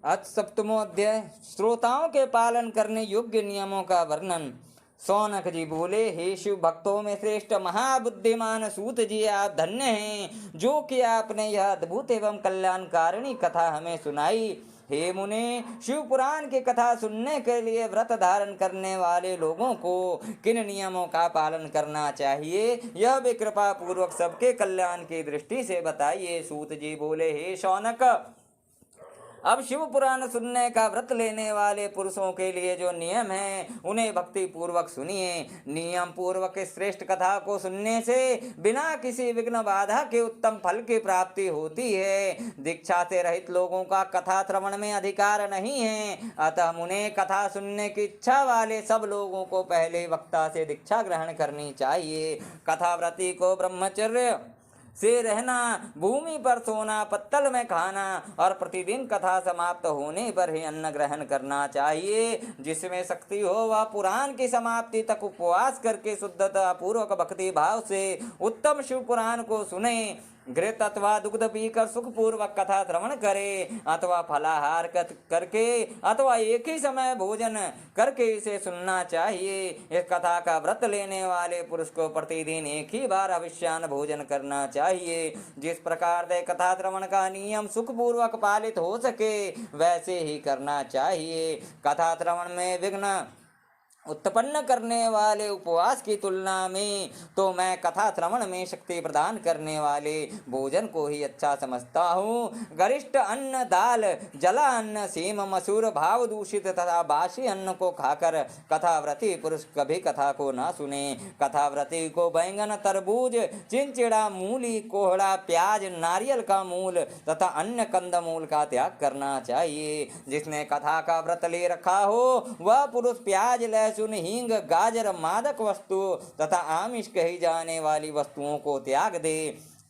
आज सप्तमो अध्याय श्रोताओं के पालन करने योग्य नियमों का वर्णन। सौनक जी बोले, हे शिव भक्तों में श्रेष्ठ महाबुद्धिमान सूत जी, आप धन्य हैं जो कि आपने यह अद्भुत एवं कल्याणकारिणी कथा हमें सुनाई। हे मुने, शिव पुराण की कथा सुनने के लिए व्रत धारण करने वाले लोगों को किन नियमों का पालन करना चाहिए, यह भी कृपा पूर्वक सबके कल्याण की दृष्टि से बताइए। सूत जी बोले, हे शौनक, अब शिव पुराण सुनने का व्रत लेने वाले पुरुषों के लिए जो नियम है उन्हें भक्ति पूर्वक सुनिए। नियम पूर्वक श्रेष्ठ कथा को सुनने से बिना किसी विघ्न बाधा के उत्तम फल की प्राप्ति होती है। दीक्षा से रहित लोगों का कथा श्रवण में अधिकार नहीं है, अतः मुने कथा सुनने की इच्छा वाले सब लोगों को पहले वक्ता से दीक्षा ग्रहण करनी चाहिए। कथाव्रती को ब्रह्मचर्य से रहना, भूमि पर सोना, पत्तल में खाना और प्रतिदिन कथा समाप्त होने पर ही अन्न ग्रहण करना चाहिए। जिसमें शक्ति हो वह पुराण की समाप्ति तक उपवास करके शुद्धता पूर्वक भक्ति भाव से उत्तम शिव पुराण को सुने। घृत अथवा दुग्ध पीकर सुखपूर्वक कथा श्रवण करे, अथवा फलाहार करके अथवा एक ही समय भोजन करके इसे सुनना चाहिए। इस कथा का व्रत लेने वाले पुरुष को प्रतिदिन एक ही बार अविष्यान भोजन करना चाहिए। जिस प्रकार से कथा श्रवण का नियम सुखपूर्वक पालित हो सके वैसे ही करना चाहिए। कथा श्रवण में विघ्न उत्पन्न करने वाले उपवास की तुलना में तो मैं कथा श्रवण में शक्ति प्रदान करने वाले भोजन को ही अच्छा समझता हूँ। गरिष्ठ अन्न, दाल, जला अन्न, सेम, मसूर, भाव दूषित तथा बासी अन्न को खाकर कथाव्रती पुरुष कभी कथा को ना सुने। कथाव्रती को बैंगन, तरबूज, चिंचिड़ा, मूली, कोहड़ा, प्याज, नारियल का मूल तथा अन्य कंदमूल का त्याग करना चाहिए। जिसने कथा का व्रत ले रखा हो वह पुरुष प्याज, लहसुन, हींग, गाजर, मादक वस्तु तथा आमिष कही जाने वाली वस्तुओं को त्याग दे।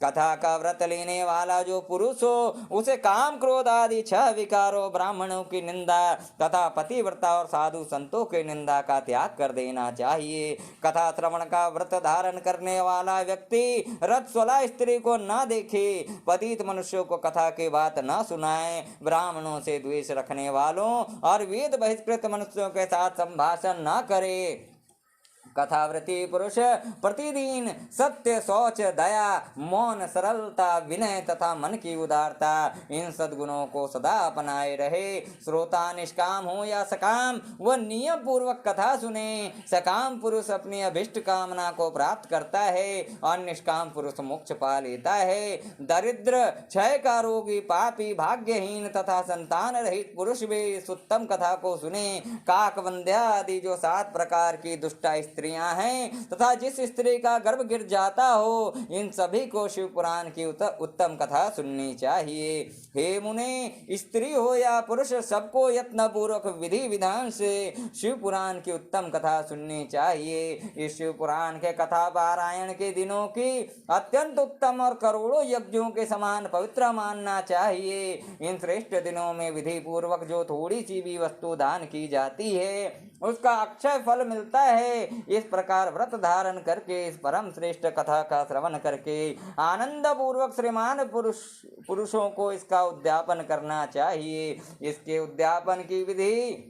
कथा का व्रत लेने वाला जो पुरुष हो उसे काम, क्रोध आदि 6 विकारों, ब्राह्मणों की निंदा तथा पतिव्रता और साधु संतों की निंदा का त्याग कर देना चाहिए। कथा श्रवण का व्रत धारण करने वाला व्यक्ति रजस्वला स्त्री को न देखे, पतित मनुष्यों को कथा की बात न सुनाए, ब्राह्मणों से द्वेष रखने वालों और वेद बहिष्कृत मनुष्यों के साथ संभाषण न करे। कथाव्रती पुरुष प्रतिदिन सत्य, शौच, दया, मौन, सरलता, विनय तथा मन की उदारता, इन सद्गुणों को सदा अपनाए रहे। श्रोता निष्काम हो या सकाम वह नियम पूर्वक कथा सुने। सकाम पुरुष अपनी अभिष्ट कामना को प्राप्त करता है और निष्काम पुरुष मोक्ष पा लेता है। दरिद्र, क्षय का रोगी, पापी, भाग्यहीन तथा संतान रहित पुरुष भी इस उत्तम कथा को सुने। काकवंध्या आदि जो 7 प्रकार की दुष्टा स्त्रियां हैं तथा जिस स्त्री का गर्भ गिर जाता हो, इन सभी को शिव पुराण की उत्तम कथा सुननी चाहिए। हे मुने, स्त्री हो या पुरुष सबको यत्न पूर्वक विधि विधान से शिव पुराण की उत्तम कथा सुननी चाहिए। इस शिव पुराण के कथा पारायण के दिनों की अत्यंत उत्तम और करोड़ों यज्ञों के समान पवित्र मानना चाहिए। इन श्रेष्ठ दिनों में विधि पूर्वक जो थोड़ी सी भी वस्तु दान की जाती है उसका अक्षय फल मिलता है। इस प्रकार व्रत धारण करके इस परम श्रेष्ठ कथा का श्रवण करके आनंद पूर्वक श्रीमान पुरुषों को इसका उद्यापन करना चाहिए। इसके उद्यापन की विधि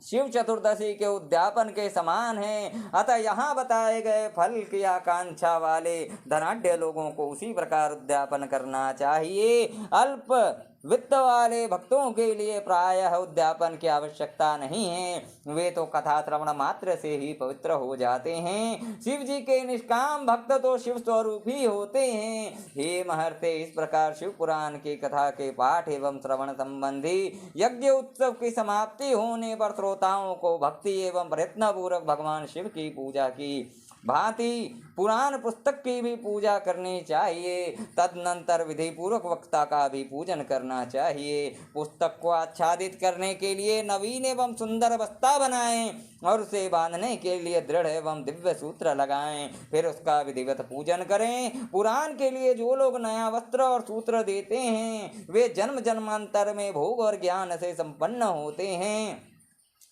शिव चतुर्दशी के उद्यापन के समान है। अतः यहाँ बताए गए फल की आकांक्षा वाले धनाढ्य लोगों को उसी प्रकार उद्यापन करना चाहिए। अल्प वित्त वाले भक्तों के लिए प्रायः उद्यापन की आवश्यकता नहीं है, वे तो कथा श्रवण मात्र से ही पवित्र हो जाते हैं। शिव जी के निष्काम भक्त तो शिव स्वरूप ही होते हैं। हे महर्षि, इस प्रकार शिव पुराण की कथा के पाठ एवं श्रवण संबंधी यज्ञ उत्सव की समाप्ति होने पर श्रोताओं को भक्ति एवं प्रयत्न पूर्वक भगवान शिव की पूजा की भांति पुराण पुस्तक की भी पूजा करनी चाहिए। तदनंतर विधि पूर्वक वक्ता का भी पूजन करना चाहिए। पुस्तक को आच्छादित करने के लिए नवीन एवं सुंदर बस्ता बनाएं और उसे बांधने के लिए दृढ़ एवं दिव्य सूत्र लगाएं, फिर उसका विधिवत पूजन करें। पुराण के लिए जो लोग नया वस्त्र और सूत्र देते हैं वे जन्म जन्मांतर में भोग और ज्ञान से संपन्न होते हैं।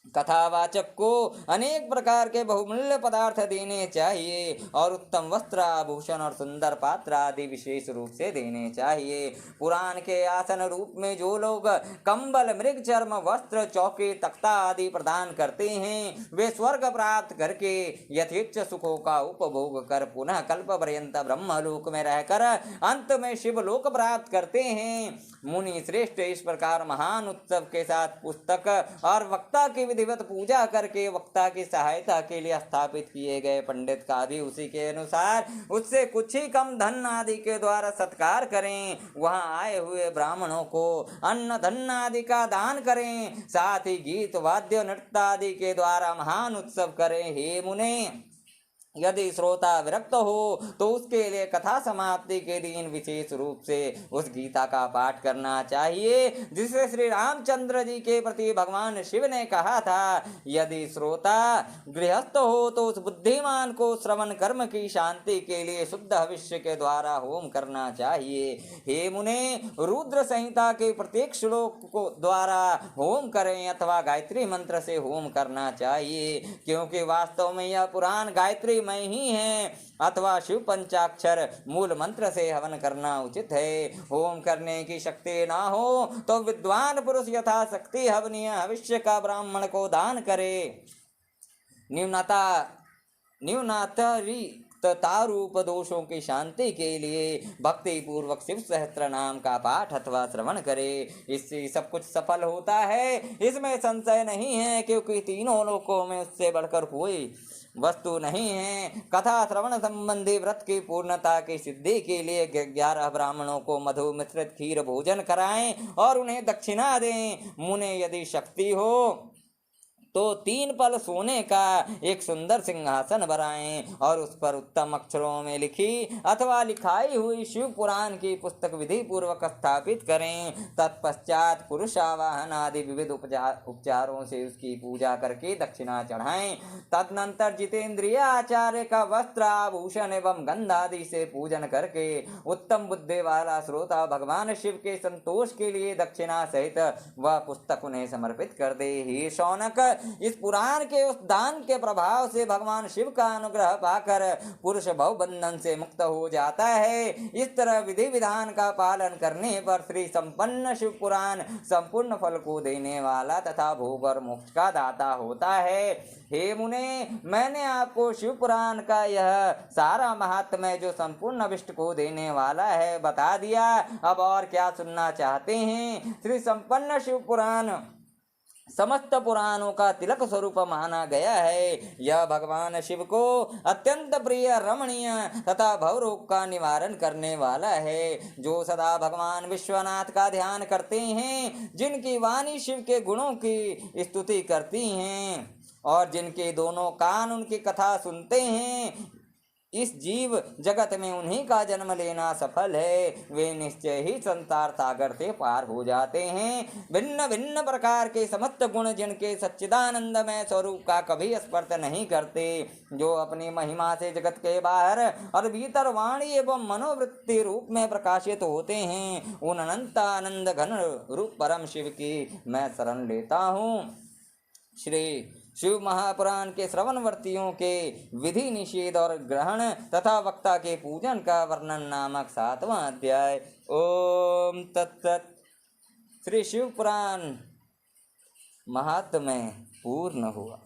कथावाचक को अनेक प्रकार के बहुमूल्य पदार्थ देने चाहिए और उत्तम वस्त्र आभूषण और सुंदर पात्र आदि विशेष रूप से देने चाहिए। पुराण के आसन रूप में जो लोग कंबल, मृग चर्म, वस्त्र, चौके, तख्ता आदि प्रदान करते हैं, वे स्वर्ग प्राप्त करके यथेच्छ सुखों का उपभोग कर पुनः कल्प पर्यंत ब्रह्मलोक में रहकर अंत में शिवलोक प्राप्त करते हैं। मुनि श्रेष्ठ इस प्रकार महान उत्सव के साथ पुस्तक और वक्ता की विधिवत पूजा करके वक्ता की सहायता के लिए स्थापित किए गए पंडित का भी उसी के अनुसार उससे कुछ ही कम धन आदि के द्वारा सत्कार करें। वहां आए हुए ब्राह्मणों को अन्न धन आदि का दान करें, साथ ही गीत वाद्य नृत्य आदि के द्वारा महान उत्सव करें। हे मुने, यदि श्रोता विरक्त हो तो उसके लिए कथा समाप्ति के दिन विशेष रूप से उस गीता का पाठ करना चाहिए जिसे श्री रामचंद्र जी के प्रति भगवान शिव ने कहा था। यदि श्रोता गृहस्थ हो तो उस बुद्धिमान को श्रवण कर्म की शांति के लिए शुद्ध हविष्य के द्वारा होम करना चाहिए। हे मुने, रुद्र संहिता के प्रत्येक श्लोक को द्वारा होम करें अथवा गायत्री मंत्र से होम करना चाहिए, क्योंकि वास्तव में यह पुराण गायत्री में ही है अथवा शिव पंचाक्षर मूल मंत्र से हवन करना उचित है। होम करने की शक्ति ना हो तो विद्वान पुरुष यथाशक्ति हवनीय हविष्य का ब्राह्मण को दान करे। न्यूनतारूप दोषों की शांति के लिए भक्ति पूर्वक शिव सहस्त्र नाम का पाठ अथवा श्रवण करे, इससे सब कुछ सफल होता है, इसमें संशय नहीं है, क्योंकि तीनों लोकों में उससे बढ़कर कोई वस्तु नहीं है। कथा श्रवण संबंधी व्रत की पूर्णता की सिद्धि के लिए 11 ब्राह्मणों को मधु मिश्रित खीर भोजन कराएं और उन्हें दक्षिणा दें। मुने, यदि शक्ति हो तो 3 पल सोने का एक सुंदर सिंहासन बनाएं और उस पर उत्तम अक्षरों में लिखी अथवा लिखाई हुई शिव पुराण की पुस्तक विधि पूर्वक स्थापित करें। तत्पश्चात पुरुषावाहन आदि विविध उपचारों से उसकी पूजा करके दक्षिणा चढ़ाएं। तदनंतर जितेंद्रिय आचार्य का वस्त्र आभूषण एवं गंध आदि से पूजन करके उत्तम बुद्धि वाला श्रोता भगवान शिव के संतोष के लिए दक्षिणा सहित वह पुस्तक उन्हें समर्पित कर दे। हे शौनक, इस पुराण के उस दान के प्रभाव से भगवान शिव का अनुग्रह पाकर पुरुष भवबंधन से मुक्त हो जाता है। इस तरह विधि विधान का पालन करने पर श्री संपन्न शिव पुराण संपूर्ण फल को देने वाला तथा भोग और मोक्ष का दाता होता है। हे मुने, मैंने आपको शिव पुराण का यह सारा महात्म्य जो संपूर्ण अभिष्ट को देने वाला है बता दिया। अब और क्या सुनना चाहते हैं? श्री संपन्न शिव पुराण समस्त पुराणों का तिलक स्वरूप माना गया है। यह भगवान शिव को अत्यंत प्रिय, रमणीय तथा भवरोग का निवारण करने वाला है। जो सदा भगवान विश्वनाथ का ध्यान करते हैं, जिनकी वाणी शिव के गुणों की स्तुति करती हैं और जिनके दोनों कान उनकी कथा सुनते हैं, इस जीव जगत में उन्हीं का जन्म लेना सफल है। वे निश्चय ही संसार सागर से पार हो जाते हैं। भिन्न भिन्न प्रकार के समस्त गुण जिनके सच्चिदानंदमय स्वरूप का कभी स्पर्श नहीं करते, जो अपनी महिमा से जगत के बाहर और भीतर वाणी एवं मनोवृत्ति रूप में प्रकाशित होते हैं, उन अनंत आनंद घन रूप परम शिव की मैं शरण लेता हूँ। श्री शिव महापुराण के श्रवणवर्तियों के विधि निषेध और ग्रहण तथा वक्ता के पूजन का वर्णन नामक 7वां अध्याय। ओम तत्सत। श्री शिव पुराण महात्म्य पूर्ण हुआ।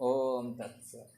ओम तत्सत।